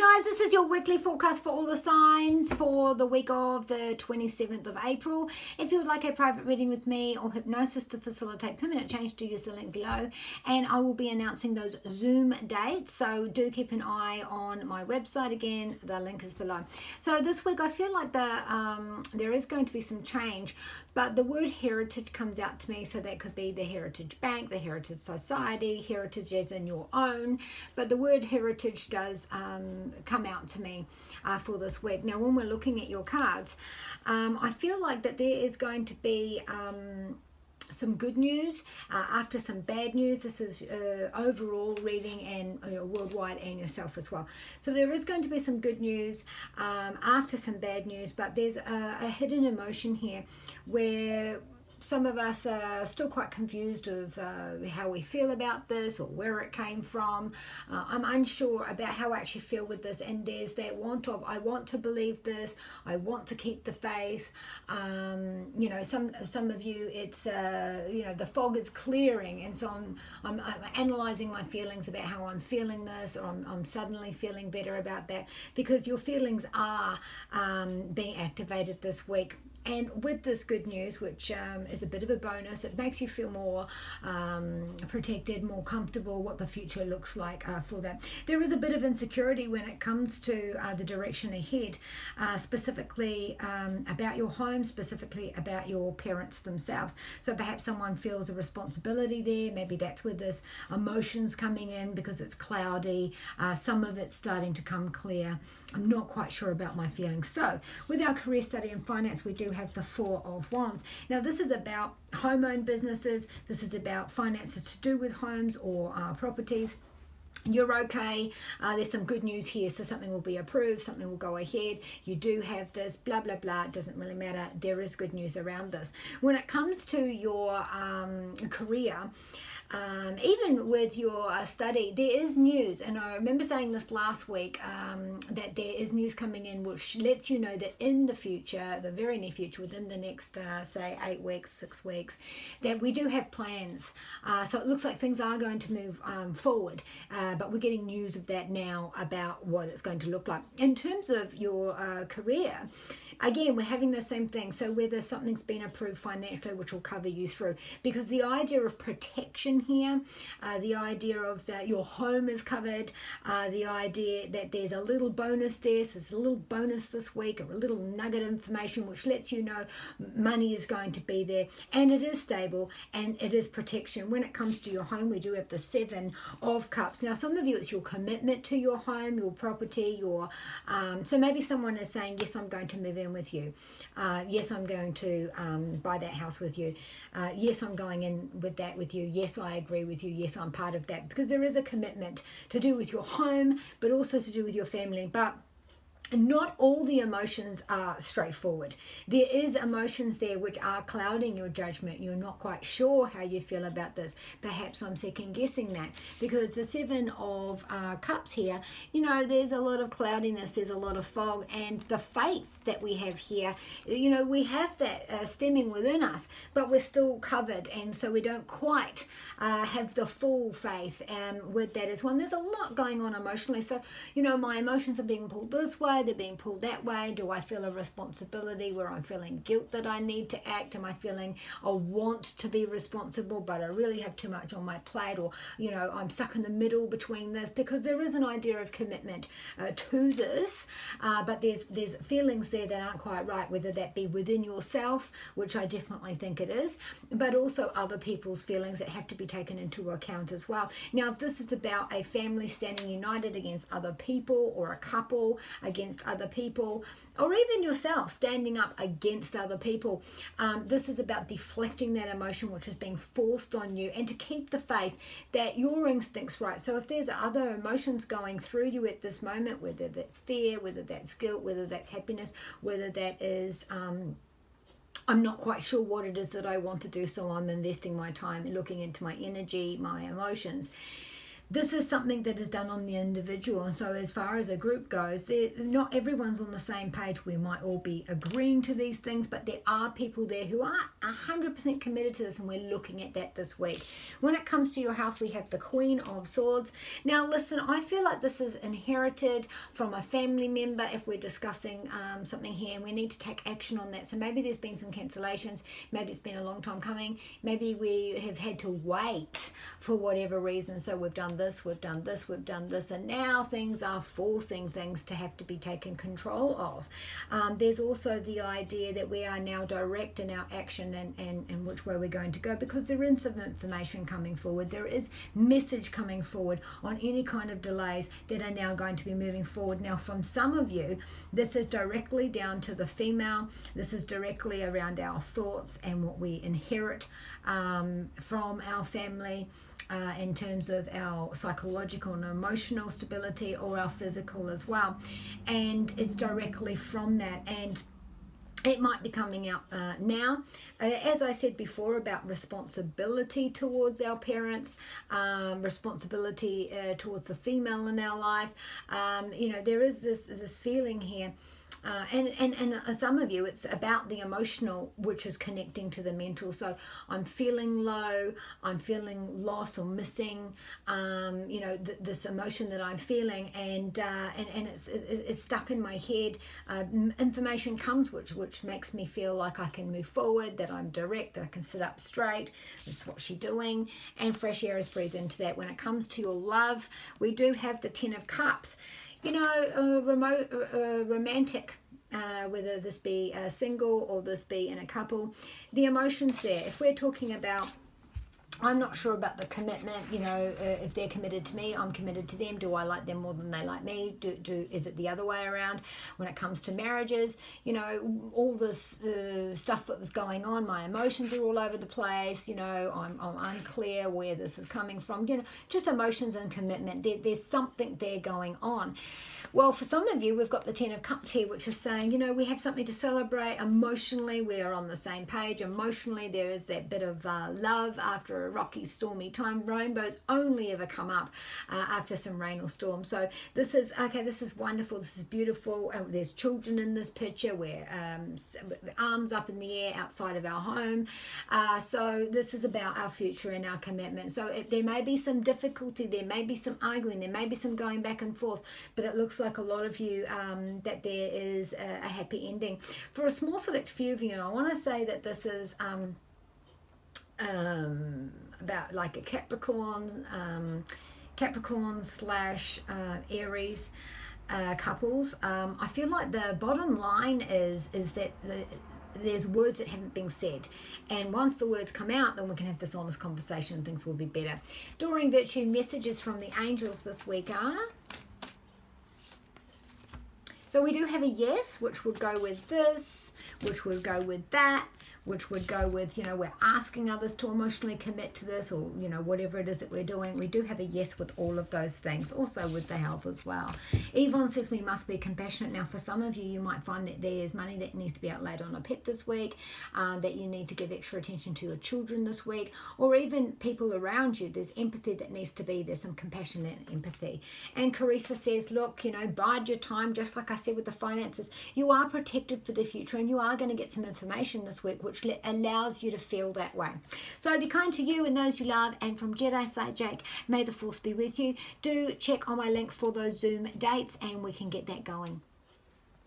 guys, this is your weekly forecast for all the signs for the week of the 27th of April. If you would like a private reading with me or hypnosis to facilitate permanent change, do use the link below, and I will be announcing those Zoom dates, so do keep an eye on my website. Again, the link is below. So this week I feel like there is going to be some change, but the word heritage comes out to me, so that could be the Heritage Bank, the Heritage Society, heritage as in your own, but the word heritage does come out to me for this week. Now, when we're looking at your cards, I feel like that there is going to be some good news after some bad news. This is overall reading and worldwide and yourself as well. So there is going to be some good news after some bad news, but there's a hidden emotion here where some of us are still quite confused of how we feel about this or where it came from. I'm unsure about how I actually feel with this, and there's that want of, I want to believe this, I want to keep the faith. Some of you, it's the fog is clearing, and so I'm analysing my feelings about how I'm feeling this, or I'm suddenly feeling better about that, because your feelings are being activated this week. And with this good news, which is a bit of a bonus, it makes you feel more protected, more comfortable, what the future looks like for that. There is a bit of insecurity when it comes to the direction ahead, specifically about your home, specifically about your parents themselves. So perhaps someone feels a responsibility there. Maybe that's where this emotion's coming in, because it's cloudy. Some of it's starting to come clear. I'm not quite sure about my feelings. So with our career, study and finance, we do have the Four of Wands. Now this is about home-owned businesses. This is about finances to do with homes or properties. You're okay. There's some good news here. So something will be approved, something will go ahead. You do have this, blah, blah, blah. It doesn't really matter. There is good news around this. When it comes to your career, even with your study, there is news, and I remember saying this last week, that there is news coming in which lets you know that in the future, the very near future, within the next say 8 weeks, 6 weeks, that we do have plans. So it looks like things are going to move forward, but we're getting news of that now about what it's going to look like. In terms of your career, again, we're having the same thing. So whether something's been approved financially, which will cover you through, because the idea of protection here, the idea of that your home is covered, the idea that there's a little bonus there, so there's a little bonus this week, or a little nugget of information which lets you know money is going to be there, and it is stable, and it is protection. When it comes to your home, we do have the Seven of Cups. Now some of you, it's your commitment to your home, your property, your so maybe someone is saying, yes, I'm going to move in with you, yes, I'm going to buy that house with you, yes, I'm going in with that with you, yes, I agree with you, yes, I'm part of that, because there is a commitment to do with your home, but also to do with your family. But not all the emotions are straightforward. There is emotions there which are clouding your judgment. You're not quite sure how you feel about this. Perhaps I'm second guessing that, because the Seven of Cups here, there's a lot of cloudiness, there's a lot of fog, and the faith that we have here, we have that stemming within us, but we're still covered, and so we don't quite have the full faith with that as well. And there's a lot going on emotionally. So, my emotions are being pulled this way, they're being pulled that way. Do I feel a responsibility where I'm feeling guilt that I need to act? Am I feeling I want to be responsible, but I really have too much on my plate? Or, I'm stuck in the middle between this, because there is an idea of commitment to this, but there's feelings there that aren't quite right, whether that be within yourself, which I definitely think it is, but also other people's feelings that have to be taken into account as well. Now, if this is about a family standing united against other people, or a couple against other people, or even yourself standing up against other people, this is about deflecting that emotion which is being forced on you, and to keep the faith that your instinct's right. So if there's other emotions going through you at this moment, whether that's fear, whether that's guilt, whether that's happiness, whether that is I'm not quite sure what it is that I want to do, so I'm investing my time looking into my energy, my emotions, this is something that is done on the individual. And so as far as a group goes, not everyone's on the same page. We might all be agreeing to these things, but there are people there who are 100% committed to this, and we're looking at that this week. When it comes to your health, we have the Queen of Swords. Now listen, I feel like this is inherited from a family member if we're discussing something here, and we need to take action on that. So maybe there's been some cancellations, maybe it's been a long time coming, maybe we have had to wait for whatever reason. So we've done this, we've done this, we've done this, and now things are forcing things to have to be taken control of. There's also the idea that we are now direct in our action and which way we're going to go, because there is some information coming forward. There is message coming forward on any kind of delays that are now going to be moving forward. Now, from some of you, this is directly down to the female. This is directly around our thoughts and what we inherit from our family. In terms of our psychological and emotional stability, or our physical as well, and it's directly from that. And it might be coming out now. As I said before about responsibility towards our parents, responsibility towards the female in our life. There is this feeling here. And some of you, it's about the emotional, which is connecting to the mental. So I'm feeling low, I'm feeling lost or missing, this emotion that I'm feeling, and it's stuck in my head. Information comes which makes me feel like I can move forward, that I'm direct, that I can sit up straight. That's what she's doing, and fresh air is breathed into that. When it comes to your love, we do have the Ten of Cups. Romantic, whether this be single or this be in a couple, the emotions there. If we're talking about, I'm not sure about the commitment, if they're committed to me, I'm committed to them. Do I like them more than they like me? Is it the other way around? When it comes to marriages, all this stuff that was going on, my emotions are all over the place. I'm unclear where this is coming from. Just emotions and commitment. There's something there going on. Well, for some of you, we've got the Ten of Cups here, which is saying, we have something to celebrate. Emotionally, we are on the same page. Emotionally, there is that bit of love after a rocky, stormy time. Rainbows only ever come up after some rain or storm. So this is wonderful. This is beautiful. There's children in this picture. We're arms up in the air outside of our home. So this is about our future and our commitment. So there may be some difficulty, there may be some arguing, there may be some going back and forth, but it looks like a lot of you that there is a happy ending. For a small select few of you, I want to say that this is about like a Capricorn / Aries couples. I feel like the bottom line is that there's words that haven't been said, and once the words come out, then we can have this honest conversation and things will be better. Doreen Virtue, messages from the angels this week are, so we do have a yes, which would go with this, which would go with that, which would go with, we're asking others to emotionally commit to this, or, whatever it is that we're doing. We do have a yes with all of those things, also with the health as well. Yvonne says we must be compassionate. Now, for some of you, you might find that there's money that needs to be outlaid on a pet this week, that you need to give extra attention to your children this week, or even people around you. There's empathy that needs to be, there's some compassion and empathy. And Carissa says, look, bide your time, just like I said with the finances. You are protected for the future, and you are going to get some information this week, which allows you to feel that way. So be kind to you and those you love, and from Jedi Side Jake, may the force be with you. Do check on my link for those Zoom dates, and we can get that going.